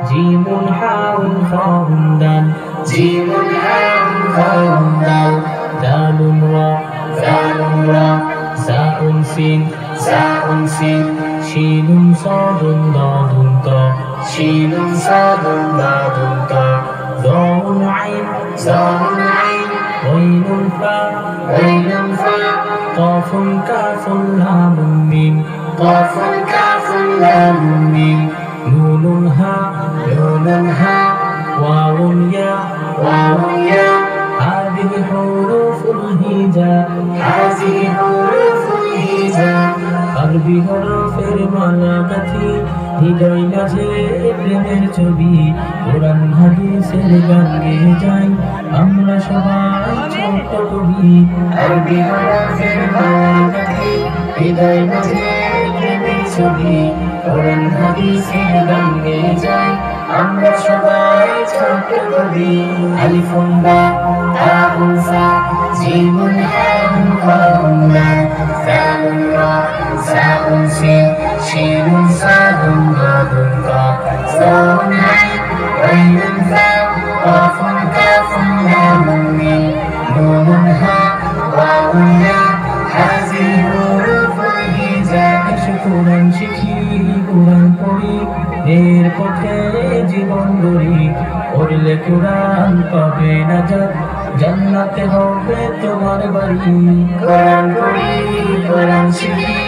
জিমুন হাউন খাউন দাল জিমুন হাউন খাউন দাল দালুন রা জাউন সিন শিনুন সাদুন দাদুন তা শিনুন সাদুন দাদুন তা যাউন আইন গইনুন ফা কাফুন কাফুন লামুন মিম নুনুন হা ওয়াউন ইয়া هذه حروف الهجاء আরবি হরফের মালাকাঠি হৃদয় মাঝে প্রেমের ছবি কোরআন হাদিসের গান গেয়ে যাই আমরা সবাই ছোট কবি আরবি হরফের মালাকাঠি হৃদয় মাঝে প্রেমের ছবি কোরআন হাদিসের গান গেয়ে যাই আমরা সবাই ছোট কবি আলিফুন বা তাউন সা জিমুন হাউন খাউন দাল জালুন রা জাউন সিন শিনুন সাদুন দাদুন তা যাউন আইন গইনুন ফা কাফুন কাফুন লামুন মিম নুনুন হা ওয়াউন ইয়া হাযিহি হুরুফুল হিজা কোরআন শিখি কোরআন পড়ি এর পথে জীবন গড়ি পড়লে কোরআন পাবে নাজাত জান্নাতে হবে তোমার বাড়ি কোরআন পড়ি কোরআন শিখি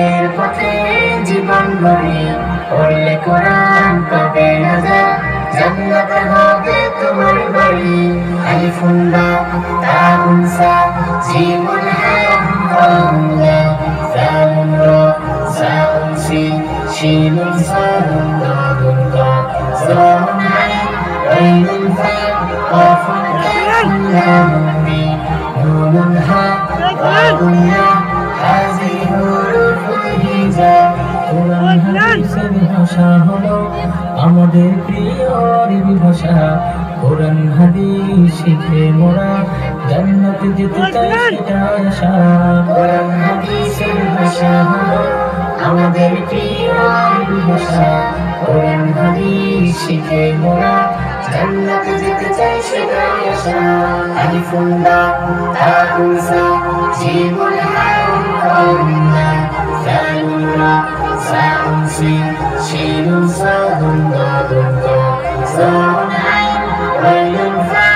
এর পথে জীবন গড়ি পড়লে কোরআন পাবে নাজাত জান্নাতে হবে তোমার বাড়ি আলিফুন বা তাউন সা জিমুন হাউন খাউন দাল জালুন রা জাউন সিন শিনুন সাদুন দাদুন তা যাউন আইন গইনুন ফা কাফুন কাফুন লামুন মিম নুনুন হা ওয়াউন ইয়া হাযিহি হুরুফুল হিজা কোরআন হাদিসের ভাষা হলো আমাদের প্রিয় আরবি ভাষা কোরআন হাদিস শিখে মোরা জান্নাতে যেতে চাই সেটাই আশা কোরআন হাদিসের ভাষা হলো আমাদের প্রিয় আরবি ভাষা কোরআন হাদিস শিখে মোরা জান্নাতে যেতে চাই সেটাই আশা আলিফুন বা তাউন সা জিমুন হাউন খাউন দাল জালুন রা জাউন সিন শিনুন সাদুন দাদুন তা যাউন আইন গইনুন ফা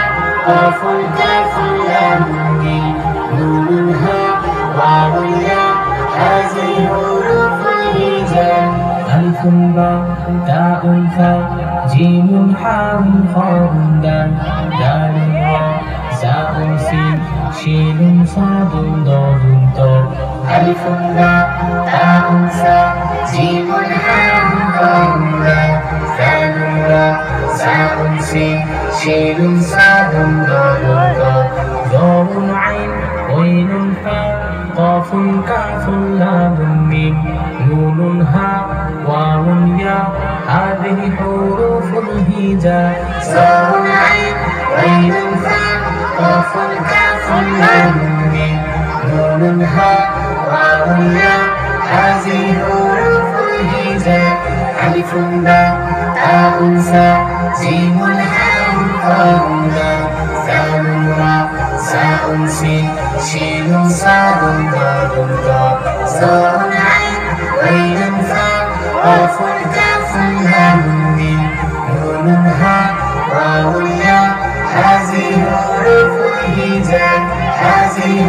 কাফুন কাফুন লামুন মিম নুনুন হা ওয়াউন ইয়া হাযিহি হুরুফুল হিজা আলিফুন বা তাউন সা জিমুন হাউন খাউন দাল দালুন রা জাউন সিন শিনুন সাদুন দাদুন তা আলিফুন বা তাউন সা জিমুন হাউন খাউন দাল দালুন রা জাউন সিন শিনুন সাদুন দাদুন তা যাউন আইন গইনুন ফা কাফুন কাফুন লামুন মিম নুনুন হা ওয়াউন ইয়া হাযিহি হুরুফুল হিজা যাউন আইন গইনুন ফা কাফুন কাফুন লামুন মিম নুনুন হা ওয়াউন ইয়া হাযিহি হুরুফুল হিজা আলিফুন বা তাউন সা জিমুন হাউন খাউন দাল জালুন রা জাউন সিন শিনুন সাদুন দাদুন তা যাউন আইন গইনুন ফা কাফুন কাফুন লামুন মিম নুনুন হা ওয়াউন ইয়া হাযিহি হুরুফুল হিজা হাযিহি